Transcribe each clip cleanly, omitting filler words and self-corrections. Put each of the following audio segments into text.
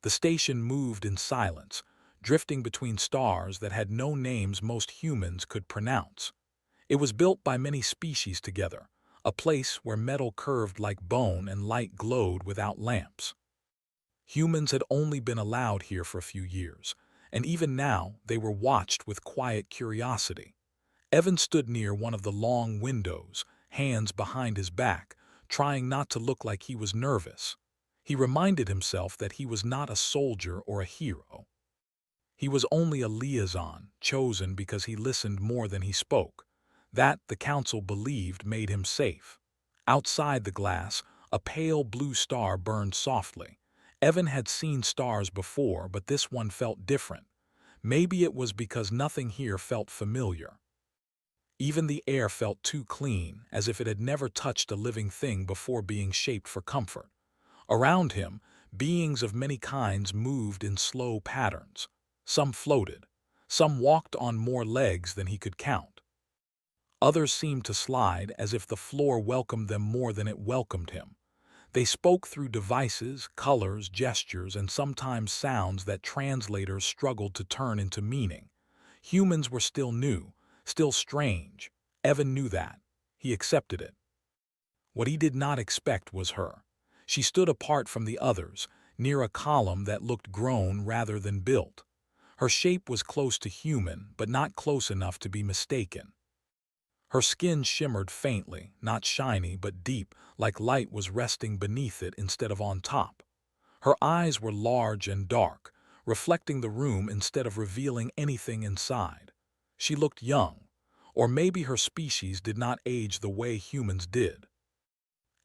The station moved in silence, drifting between stars that had no names most humans could pronounce. It was built by many species together, a place where metal curved like bone and light glowed without lamps. Humans had only been allowed here for a few years, and even now they were watched with quiet curiosity. Evan stood near one of the long windows, hands behind his back, trying not to look like he was nervous. He reminded himself that he was not a soldier or a hero. He was only a liaison, chosen because he listened more than he spoke. That, the council believed, made him safe. Outside the glass, a pale blue star burned softly. Evan had seen stars before, but this one felt different. Maybe it was because nothing here felt familiar. Even the air felt too clean, as if it had never touched a living thing before being shaped for comfort. Around him, beings of many kinds moved in slow patterns. Some floated. Some walked on more legs than he could count. Others seemed to slide as if the floor welcomed them more than it welcomed him. They spoke through devices, colors, gestures, and sometimes sounds that translators struggled to turn into meaning. Humans were still new, still strange. Evan knew that. He accepted it. What he did not expect was her. She stood apart from the others, near a column that looked grown rather than built. Her shape was close to human, but not close enough to be mistaken. Her skin shimmered faintly, not shiny but deep, like light was resting beneath it instead of on top. Her eyes were large and dark, reflecting the room instead of revealing anything inside. She looked young, or maybe her species did not age the way humans did.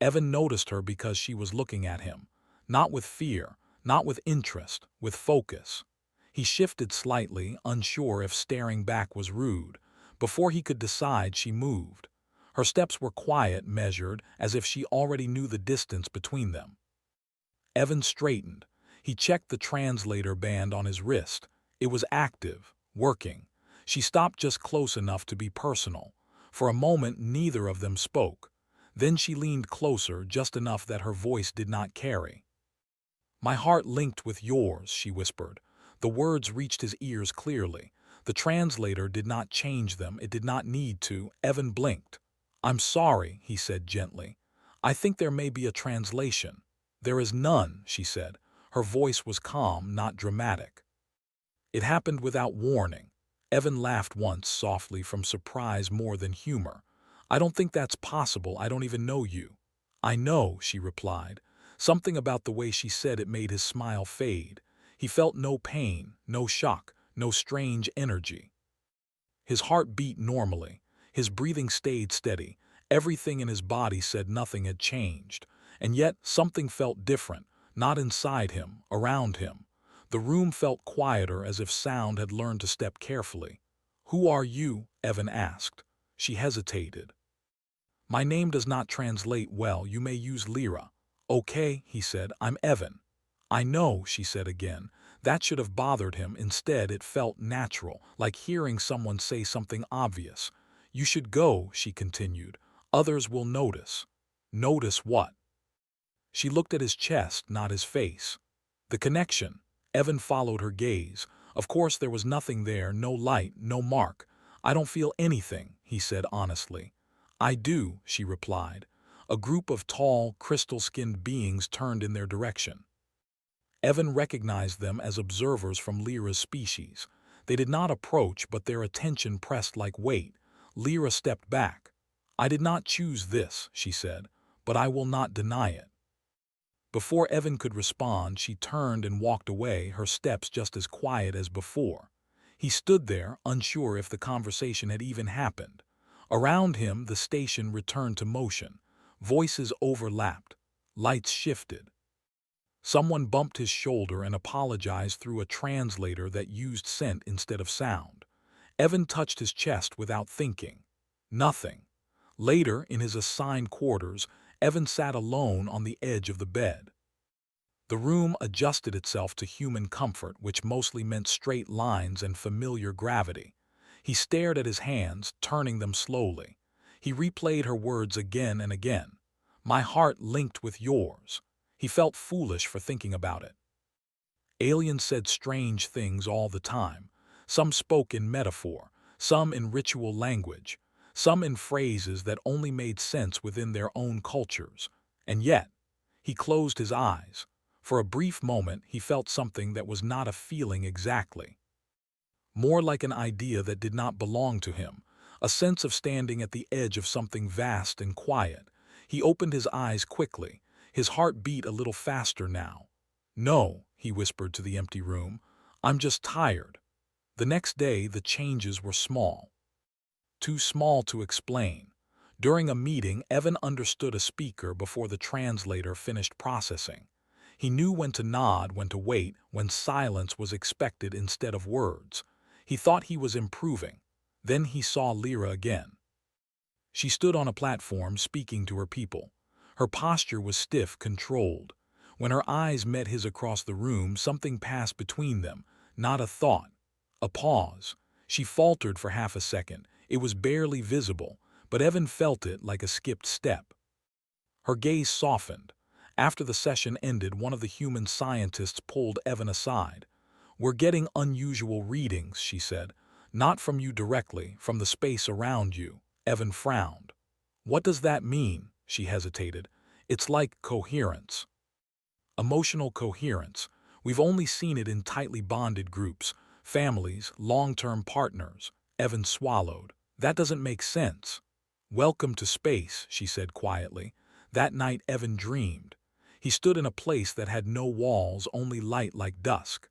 Evan noticed her because she was looking at him, not with fear, not with interest, with focus. He shifted slightly, unsure if staring back was rude. Before he could decide, she moved. Her steps were quiet, measured, as if she already knew the distance between them. Evan straightened. He checked the translator band on his wrist. It was active, working. She stopped just close enough to be personal. For a moment, neither of them spoke. Then she leaned closer, just enough that her voice did not carry. "My heart linked with yours," she whispered. The words reached his ears clearly. The translator did not change them. It did not need to. Evan blinked. "I'm sorry," he said gently. "I think there may be a translation." "There is none," she said. Her voice was calm, not dramatic. It happened without warning. Evan laughed once, softly, from surprise more than humor. "I don't think that's possible. I don't even know you." "I know," she replied. Something about the way she said it made his smile fade. He felt no pain, no shock, no strange energy. His heart beat normally. His breathing stayed steady. Everything in his body said nothing had changed. And yet something felt different, not inside him, around him. The room felt quieter, as if sound had learned to step carefully. "Who are you?" Evan asked. She hesitated. "My name does not translate well. You may use Lyra." "Okay," he said. "I'm Evan." "I know," she said again. That should have bothered him. Instead, it felt natural, like hearing someone say something obvious. "You should go," she continued. "Others will notice." "Notice what?" She looked at his chest, not his face. The connection. Evan followed her gaze. Of course there was nothing there, no light, no mark. "I don't feel anything," he said honestly. "I do," she replied. A group of tall, crystal-skinned beings turned in their direction. Evan recognized them as observers from Lyra's species. They did not approach, but their attention pressed like weight. Lyra stepped back. "I did not choose this," she said, "but I will not deny it." Before Evan could respond, she turned and walked away, her steps just as quiet as before. He stood there, unsure if the conversation had even happened. Around him, the station returned to motion. Voices overlapped. Lights shifted. Someone bumped his shoulder and apologized through a translator that used scent instead of sound. Evan touched his chest without thinking. Nothing. Later, in his assigned quarters, Evan sat alone on the edge of the bed. The room adjusted itself to human comfort, which mostly meant straight lines and familiar gravity. He stared at his hands, turning them slowly. He replayed her words again and again. "My heart linked with yours." He felt foolish for thinking about it. Aliens said strange things all the time. Some spoke in metaphor, some in ritual language, some in phrases that only made sense within their own cultures. And yet, he closed his eyes. For a brief moment, he felt something that was not a feeling exactly. More like an idea that did not belong to him, a sense of standing at the edge of something vast and quiet. He opened his eyes quickly. His heart beat a little faster now. "No," he whispered to the empty room. "I'm just tired." The next day, the changes were small. Too small to explain. During a meeting, Evan understood a speaker before the translator finished processing. He knew when to nod, when to wait, when silence was expected instead of words. He thought he was improving. Then he saw Lyra again. She stood on a platform speaking to her people. Her posture was stiff, controlled. When her eyes met his across the room, something passed between them, not a thought, a pause. She faltered for half a second. It was barely visible, but Evan felt it like a skipped step. Her gaze softened. After the session ended, one of the human scientists pulled Evan aside. "We're getting unusual readings," she said. "Not from you directly, from the space around you." Evan frowned. "What does that mean?" She hesitated. "It's like coherence. Emotional coherence. We've only seen it in tightly bonded groups, families, long-term partners." Evan swallowed. "That doesn't make sense." "Welcome to space," she said quietly. That night Evan dreamed. He stood in a place that had no walls, only light like dusk.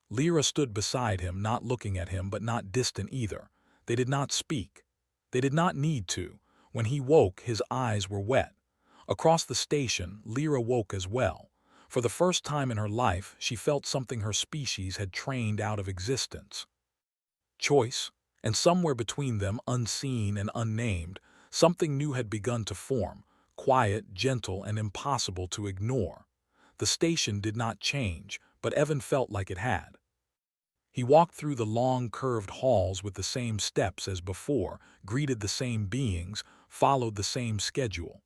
Lyra stood beside him, not looking at him but not distant either. They did not speak. They did not need to. When he woke, his eyes were wet. Across the station, Lyra woke as well. For the first time in her life, she felt something her species had trained out of existence. Choice, and somewhere between them, unseen and unnamed, something new had begun to form, quiet, gentle, and impossible to ignore. The station did not change, but Evan felt like it had. He walked through the long, curved halls with the same steps as before, greeted the same beings, followed the same schedule.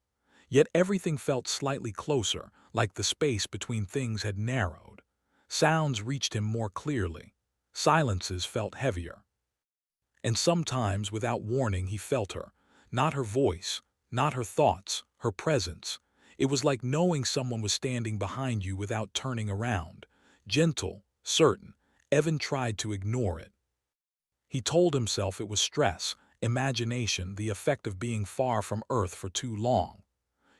Yet everything felt slightly closer, like the space between things had narrowed. Sounds reached him more clearly. Silences felt heavier. And sometimes, without warning, he felt her. Not her voice, not her thoughts, her presence. It was like knowing someone was standing behind you without turning around. Gentle, certain. Evan tried to ignore it. He told himself it was stress, imagination, the effect of being far from Earth for too long.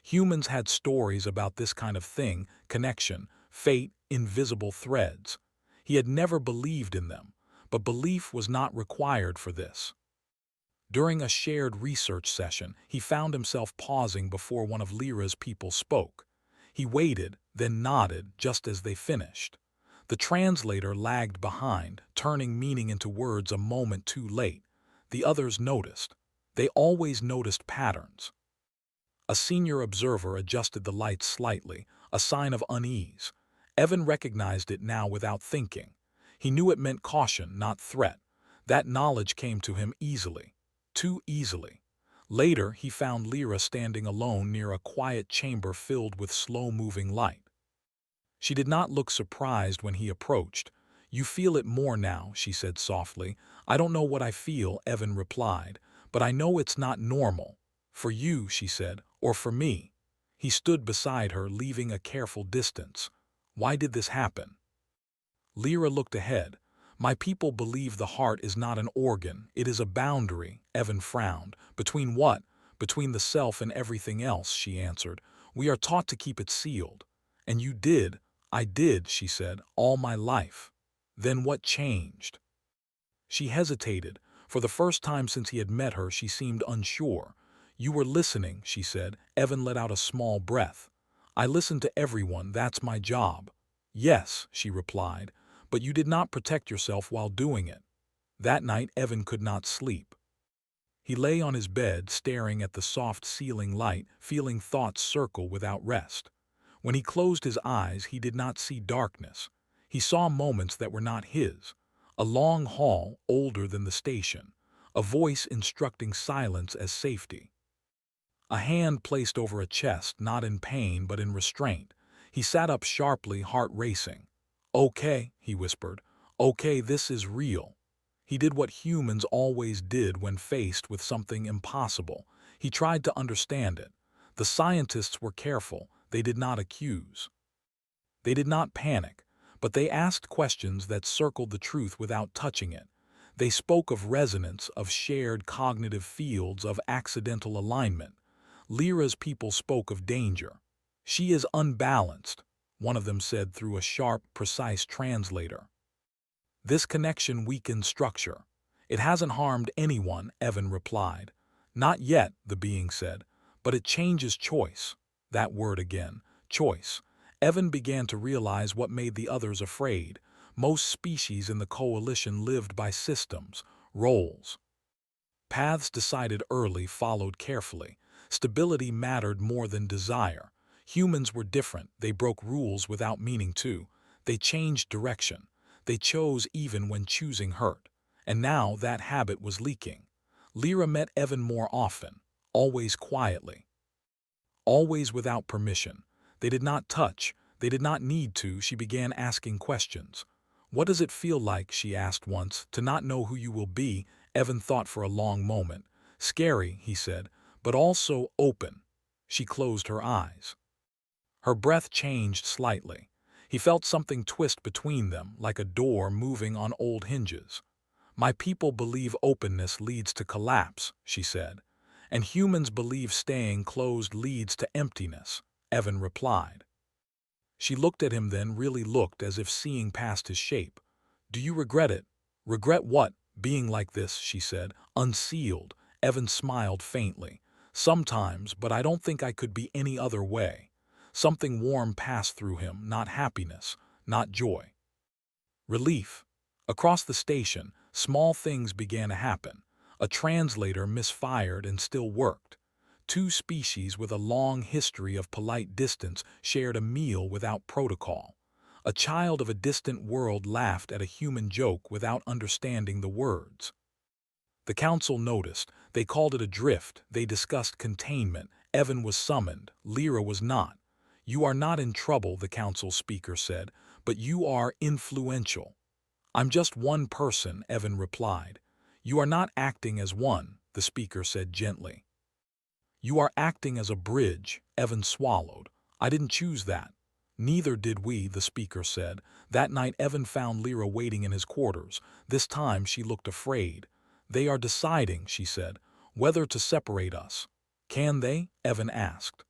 Humans had stories about this kind of thing, connection, fate, invisible threads. He had never believed in them, but belief was not required for this. During a shared research session, he found himself pausing before one of Lyra's people spoke. He waited, then nodded just as they finished. The translator lagged behind, turning meaning into words a moment too late. The others noticed. They always noticed patterns. A senior observer adjusted the lights slightly, a sign of unease. Evan recognized it now without thinking. He knew it meant caution, not threat. That knowledge came to him easily. Too easily. Later, he found Lyra standing alone near a quiet chamber filled with slow-moving light. She did not look surprised when he approached. "You feel it more now," she said softly. "I don't know what I feel," Evan replied, "but I know it's not normal. For you," she said, "or for me." He stood beside her, leaving a careful distance. "Why did this happen?" Lyra looked ahead. "My people believe the heart is not an organ, it is a boundary." Evan frowned. "Between what?" "Between the self and everything else," she answered. "We are taught to keep it sealed." "And you did." "I did," she said, "all my life." "Then what changed?" She hesitated. For the first time since he had met her, she seemed unsure. "You were listening," she said. Evan let out a small breath. "I listen to everyone, that's my job." "Yes," she replied, "but you did not protect yourself while doing it." That night, Evan could not sleep. He lay on his bed, staring at the soft ceiling light, feeling thoughts circle without rest. When he closed his eyes, he did not see darkness. He saw moments that were not his. A long hall, older than the station. A voice instructing silence as safety. A hand placed over a chest, not in pain but in restraint. He sat up sharply, heart racing. Okay, he whispered. Okay, this is real. He did what humans always did when faced with something impossible. He tried to understand it. The scientists were careful. They did not accuse. They did not panic, but they asked questions that circled the truth without touching it. They spoke of resonance, of shared cognitive fields, of accidental alignment. Lyra's people spoke of danger. She is unbalanced, one of them said through a sharp, precise translator. This connection weakens structure. It hasn't harmed anyone, Evan replied. Not yet, the being said, but it changes choice. That word again, choice. Evan began to realize what made the others afraid. Most species in the coalition lived by systems, roles. Paths decided early, followed carefully. Stability mattered more than desire. Humans were different. They broke rules without meaning to. They changed direction. They chose even when choosing hurt. And now that habit was leaking. Lyra met Evan more often, always quietly, always without permission. They did not touch. They did not need to. She began asking questions. What does it feel like, she asked once, to not know who you will be? Evan thought for a long moment. Scary, he said, but also open. She closed her eyes. Her breath changed slightly. He felt something twist between them, like a door moving on old hinges. My people believe openness leads to collapse, she said, and humans believe staying closed leads to emptiness, Evan replied. She looked at him then, really looked, as if seeing past his shape. Do you regret it? Regret what? Being like this, she said, unsealed. Evan smiled faintly. Sometimes, but I don't think I could be any other way. Something warm passed through him, not happiness, not joy. Relief. Across the station, small things began to happen. A translator misfired and still worked. Two species with a long history of polite distance shared a meal without protocol. A child of a distant world laughed at a human joke without understanding the words. The council noticed. They called it a drift. They discussed containment. Evan was summoned. Lyra was not. You are not in trouble, the council speaker said, but you are influential. I'm just one person, Evan replied. You are not acting as one, the speaker said gently. You are acting as a bridge, Evan swallowed. I didn't choose that. Neither did we, the speaker said. That night Evan found Lyra waiting in his quarters. This time she looked afraid. They are deciding, she said, whether to separate us. Can they? Evan asked.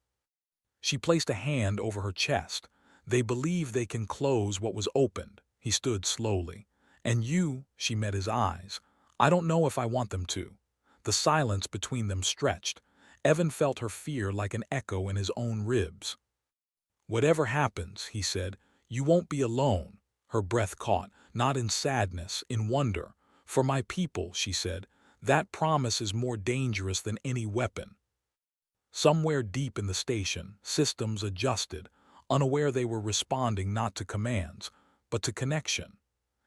She placed a hand over her chest. They believe they can close what was opened. He stood slowly. And you, she met his eyes. I don't know if I want them to. The silence between them stretched. Evan felt her fear like an echo in his own ribs. Whatever happens, he said, you won't be alone. Her breath caught, not in sadness, in wonder. For my people, she said, that promise is more dangerous than any weapon. Somewhere deep in the station, systems adjusted, unaware they were responding not to commands, but to connection.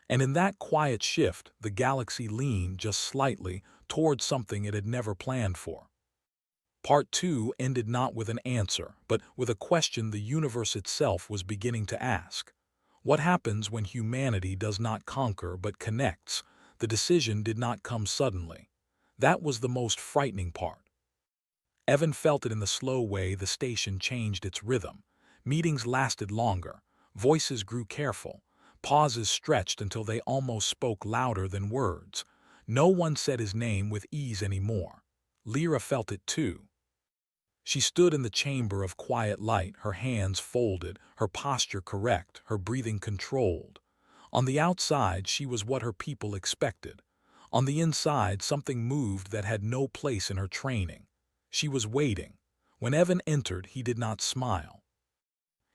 And in that quiet shift, the galaxy leaned just slightly toward something it had never planned for. Part 2 ended not with an answer, but with a question the universe itself was beginning to ask. What happens when humanity does not conquer but connects? The decision did not come suddenly. That was the most frightening part. Evan felt it in the slow way the station changed its rhythm. Meetings lasted longer. Voices grew careful. Pauses stretched until they almost spoke louder than words. No one said his name with ease anymore. Lyra felt it too. She stood in the chamber of quiet light, her hands folded, her posture correct, her breathing controlled. On the outside, she was what her people expected. On the inside, something moved that had no place in her training. She was waiting. When Evan entered, he did not smile.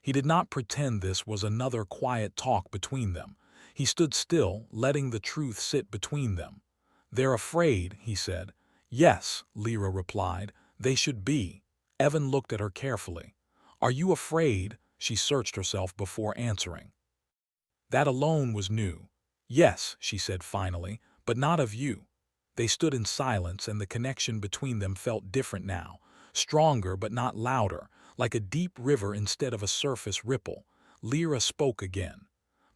He did not pretend this was another quiet talk between them. He stood still, letting the truth sit between them. They're afraid, he said. Yes, Lyra replied. They should be. Evan looked at her carefully. Are you afraid? She searched herself before answering. That alone was new. Yes, she said finally, but not of you. They stood in silence, and the connection between them felt different now, stronger but not louder, like a deep river instead of a surface ripple. Lyra spoke again.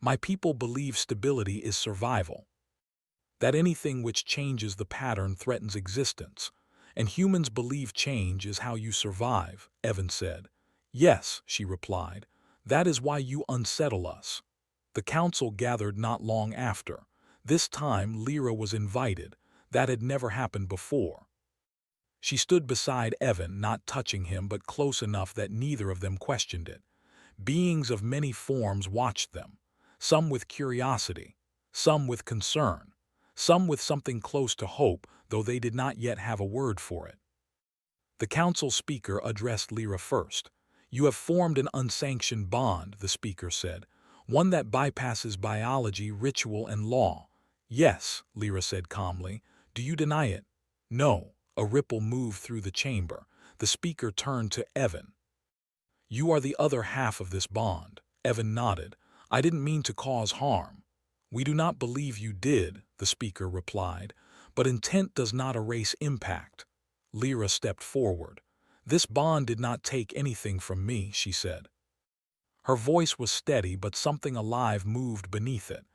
My people believe stability is survival, that anything which changes the pattern threatens existence, and humans believe change is how you survive, Evan said. Yes, she replied, that is why you unsettle us. The council gathered not long after. This time Lyra was invited. That had never happened before. She stood beside Evan, not touching him but close enough that neither of them questioned it. Beings of many forms watched them, some with curiosity, some with concern, some with something close to hope, though they did not yet have a word for it. The council speaker addressed Lyra first. You have formed an unsanctioned bond, the speaker said, one that bypasses biology, ritual, and law. Yes, Lyra said calmly. Do you deny it? No. A ripple moved through the chamber. The speaker turned to Evan. You are the other half of this bond. Evan nodded. I didn't mean to cause harm. We do not believe you did, the speaker replied, but intent does not erase impact. Lyra stepped forward. This bond did not take anything from me, she said. Her voice was steady, but something alive moved beneath it.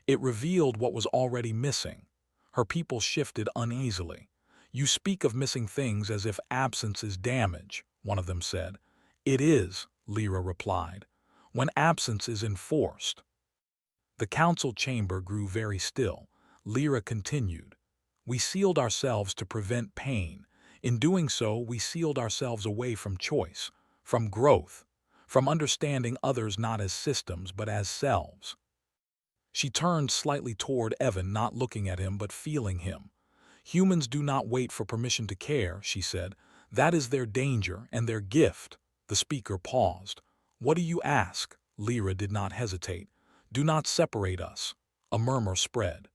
It revealed what was already missing. Her people shifted uneasily. You speak of missing things as if absence is damage, one of them said. It is, Lyra replied, when absence is enforced. The council chamber grew very still. Lyra continued. We sealed ourselves to prevent pain. In doing so, we sealed ourselves away from choice, from growth, from understanding others not as systems but as selves. She turned slightly toward Evan, not looking at him but feeling him. Humans do not wait for permission to care, she said. That is their danger and their gift. The speaker paused. What do you ask? Lyra did not hesitate. Do not separate us. A murmur spread.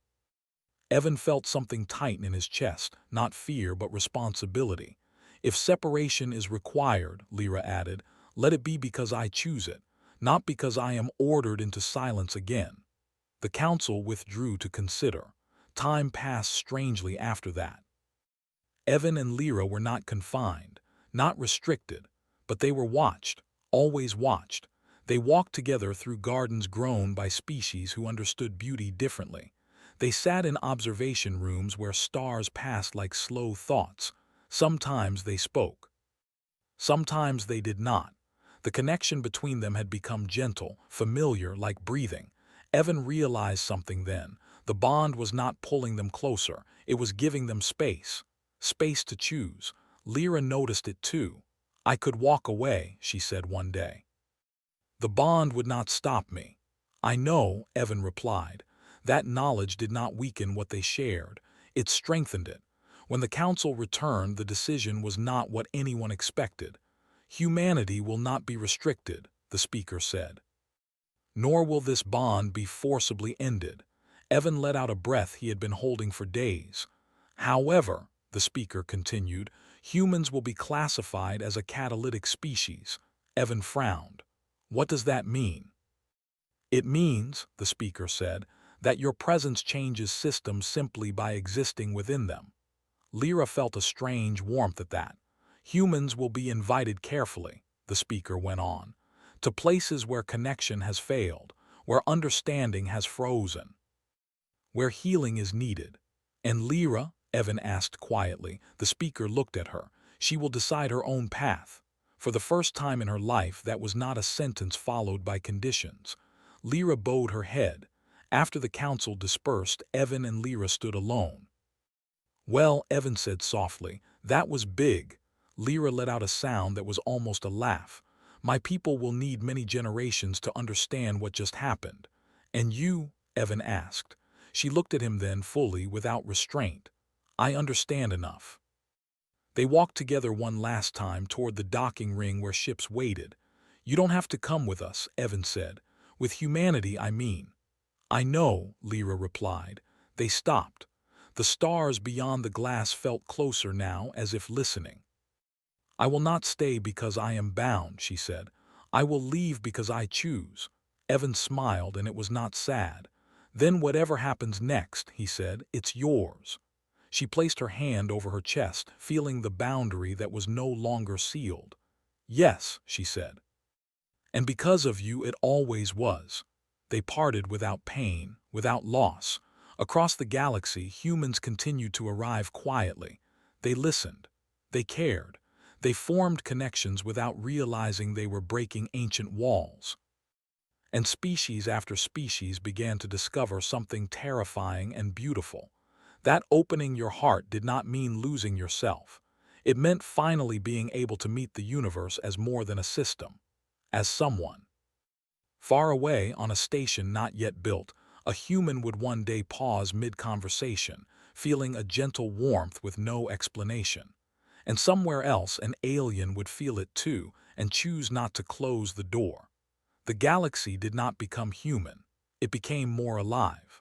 Evan felt something tighten in his chest, not fear but responsibility. If separation is required, Lyra added, let it be because I choose it, not because I am ordered into silence again. The council withdrew to consider. Time passed strangely after that. Evan and Lyra were not confined, not restricted, but they were watched, always watched. They walked together through gardens grown by species who understood beauty differently. They sat in observation rooms where stars passed like slow thoughts. Sometimes they spoke. Sometimes they did not. The connection between them had become gentle, familiar, like breathing. Evan realized something then. The bond was not pulling them closer. It was giving them space. Space to choose. Lyra noticed it too. I could walk away, she said one day. The bond would not stop me. I know, Evan replied. That knowledge did not weaken what they shared. It strengthened it. When the council returned, the decision was not what anyone expected. Humanity will not be restricted, the speaker said. Nor will this bond be forcibly ended. Evan let out a breath he had been holding for days. However, the speaker continued, humans will be classified as a catalytic species. Evan frowned. What does that mean? It means, the speaker said, that your presence changes systems simply by existing within them. Lyra felt a strange warmth at that. Humans will be invited carefully, the speaker went on, to places where connection has failed, where understanding has frozen, where healing is needed. And Lyra, Evan asked quietly, the speaker looked at her, she will decide her own path. For the first time in her life, that was not a sentence followed by conditions. Lyra bowed her head. After the council dispersed, Evan and Lyra stood alone. Well, Evan said softly, that was big. Lyra let out a sound that was almost a laugh. My people will need many generations to understand what just happened. And you? Evan asked. She looked at him then fully, without restraint. I understand enough. They walked together one last time toward the docking ring where ships waited. You don't have to come with us, Evan said. With humanity, I mean. I know, Lyra replied. They stopped. The stars beyond the glass felt closer now, as if listening. I will not stay because I am bound, she said. I will leave because I choose. Evan smiled, and it was not sad. Then whatever happens next, he said, it's yours. She placed her hand over her chest, feeling the boundary that was no longer sealed. Yes, she said. And because of you, it always was. They parted without pain, without loss. Across the galaxy, humans continued to arrive quietly. They listened. They cared. They formed connections without realizing they were breaking ancient walls. And species after species began to discover something terrifying and beautiful. That opening your heart did not mean losing yourself. It meant finally being able to meet the universe as more than a system, as someone. Far away on a station not yet built, a human would one day pause mid-conversation, feeling a gentle warmth with no explanation. And somewhere else, an alien would feel it too and choose not to close the door. The galaxy did not become human. It became more alive.